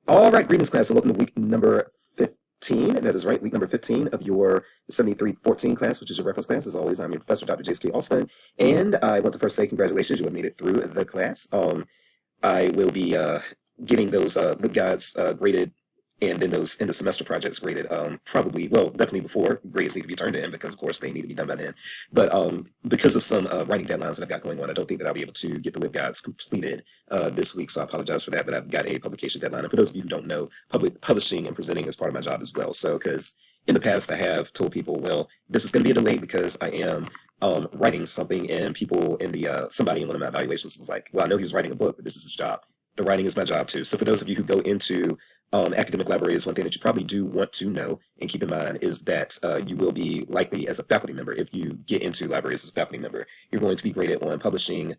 All right, greetings, class, and welcome to week number 15. That is right, week number 15 of your 7314 class, which is your reference class. As always, I'm your professor, Dr. J.S.K. Alston, and I want to first say congratulations, you have made it through the class. I will be getting those LibGuides graded and then those in the semester projects graded probably, well, definitely before grades need to be turned in because, of course, they need to be done by then. But because of some writing deadlines that I've got going on, I don't think that I'll be able to get the LibGuides completed this week. So I apologize for that, but I've got a publication deadline. And for those of you who don't know, publishing and presenting is part of my job as well. So because in the past I have told people, well, this is going to be a delay because I am writing something, and people in the somebody in one of my evaluations was like, well, I know he was writing a book, but this is his job. The writing is my job too. So for those of you who go into academic libraries, one thing that you probably do want to know and keep in mind is that you will be likely as a faculty member, if you get into libraries as a faculty member, you're going to be graded on publishing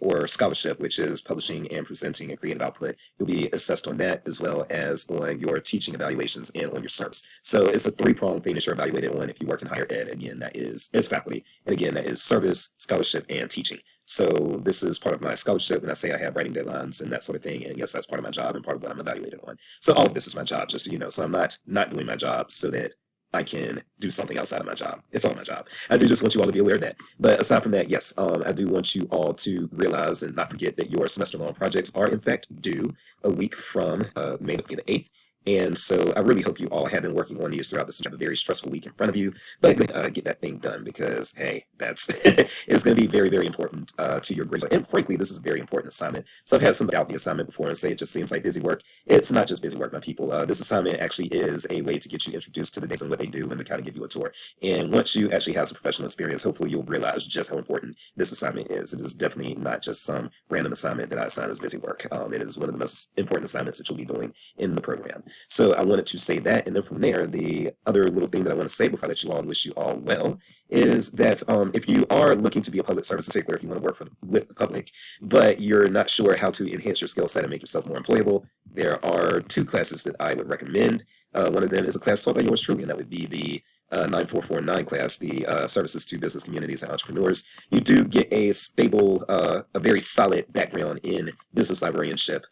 or scholarship, which is publishing and presenting and creative output. You'll be assessed on that as well as on your teaching evaluations and on your certs. So it's a three-pronged thing that you're evaluated on if you work in higher ed. Again, that is as faculty. And again, that is service, scholarship, and teaching. So this is part of my scholarship when I say I have writing deadlines and that sort of thing. And yes, that's part of my job and part of what I'm evaluated on. So all of this is my job, just so you know. So I'm not doing my job so that I can do something outside of my job. It's all my job. I do just want you all to be aware of that. But aside from that, yes, I do want you all to realize and not forget that your semester-long projects are in fact due a week from May the 8th. And so I really hope you all have been working on these throughout this have a very stressful week in front of you, but get that thing done because, hey, that's it's going to be very, very important to your grades. And frankly, this is a very important assignment. So I've had somebody out the assignment before and say it just seems like busy work. It's not just busy work, my people. This assignment actually is a way to get you introduced to the days and what they do and to kind of give you a tour. And once you actually have some professional experience, hopefully you'll realize just how important this assignment is. It is definitely not just some random assignment that I assign as busy work. It is one of the most important assignments that you'll be doing in the program. So I wanted to say that, and then from there, the other little thing that I want to say before I let you all and wish you all well is that if you are looking to be a public service particular, if you want to work with the public, but you're not sure how to enhance your skill set and make yourself more employable, there are two classes that I would recommend. One of them is a class taught by yours truly, and that would be the 9449 class, the services to business communities and entrepreneurs. You do get a stable, a very solid background in business librarianship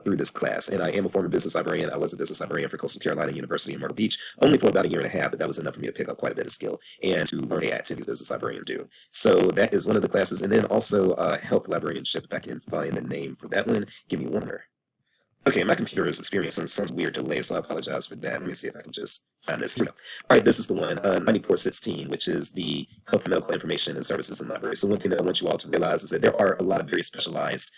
through this class. And I am a former business librarian. I was a business librarian for Coastal Carolina University in Myrtle Beach, only for about a year and a half, but that was enough for me to pick up quite a bit of skill and to learn the activities business librarians do. So that is one of the classes. And then also health librarianship, if I can find the name for that one. Give me one more. Okay, my computer is experiencing some weird delay, so I apologize for that. Let me see if I can just find this. Here we go. All right, this is the one, 9416, which is the health and medical information and services in libraries. So one thing that I want you all to realize is that there are a lot of very specialized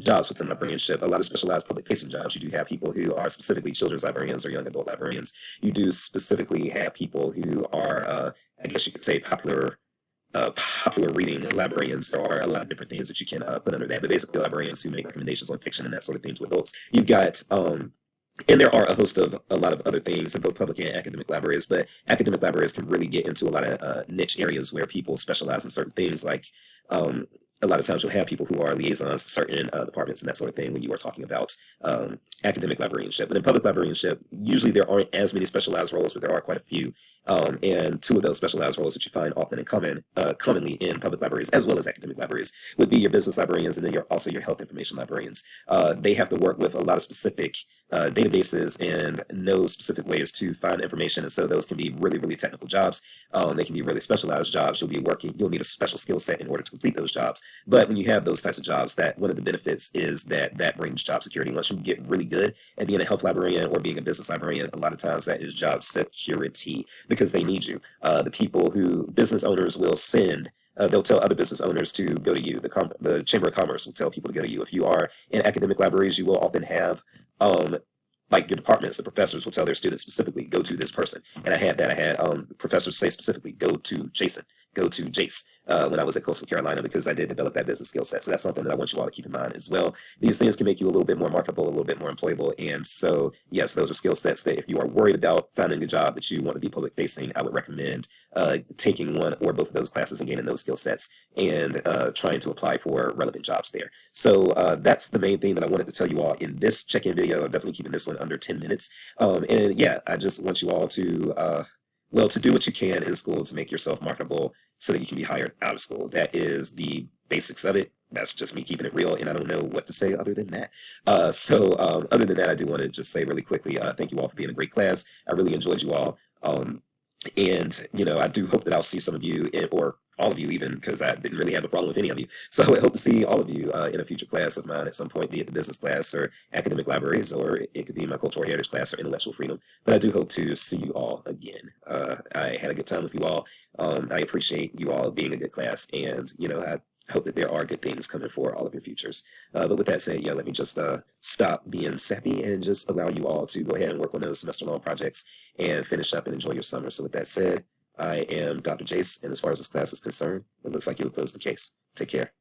jobs within librarianship, a lot of specialized public-facing jobs. You do have people who are specifically children's librarians or young adult librarians. You do specifically have people who are, I guess you could say, popular reading librarians. There are a lot of different things that you can put under that, but basically librarians who make recommendations on fiction and that sort of thing to adults. You've got and there are a lot of other things in both public and academic libraries, but academic libraries can really get into a lot of niche areas where people specialize in certain things. Like a lot of times you'll have people who are liaisons to certain departments and that sort of thing when you are talking about academic librarianship. But in public librarianship, usually there aren't as many specialized roles, but there are quite a few. And two of those specialized roles that you find often in commonly in public libraries as well as academic libraries would be your business librarians and then also your health information librarians. They have to work with a lot of specific databases and know specific ways to find information. And so those can be really, really technical jobs. They can be really specialized jobs. You'll need a special skill set in order to complete those jobs. But when you have those types of jobs, that one of the benefits is that brings job security. Once you get really good at being a health librarian or being a business librarian, a lot of times that is job security because they need you. The people who business owners will send they'll tell other business owners to go to you. The Chamber of Commerce will tell people to go to you. If you are in academic libraries, you will often have like your departments, the professors will tell their students specifically, go to this person. And I had professors say specifically, go to Jason, go to Jace when I was at Coastal Carolina because I did develop that business skill set. So that's something that I want you all to keep in mind as well. These things can make you a little bit more marketable, a little bit more employable. And so, yes, those are skill sets that if you are worried about finding a job that you want to be public facing, I would recommend taking one or both of those classes and gaining those skill sets and trying to apply for relevant jobs there. So that's the main thing that I wanted to tell you all in this check-in video. I'm definitely keeping this one under 10 minutes. And yeah, I just want you all to to do what you can in school to make yourself marketable so that you can be hired out of school. That is the basics of it. that's just me keeping it real, and I don't know what to say other than that. Other than that, I do want to just say really quickly, thank you all for being a great class. I really enjoyed you all. And I do hope that I'll see some of you or all of you even, because I didn't really have a problem with any of you. So I hope to see all of you in a future class of mine at some point, be it the business class or academic libraries, or it could be my cultural heritage class or intellectual freedom. But I do hope to see you all again. I had a good time with you all. I appreciate you all being a good class, and I hope that there are good things coming for all of your futures. But with that said, yeah, let me just stop being sappy and just allow you all to go ahead and work on those semester-long projects and finish up and enjoy your summer. So with that said, I am Dr. Jace, and as far as this class is concerned, it looks like you will close the case. Take care.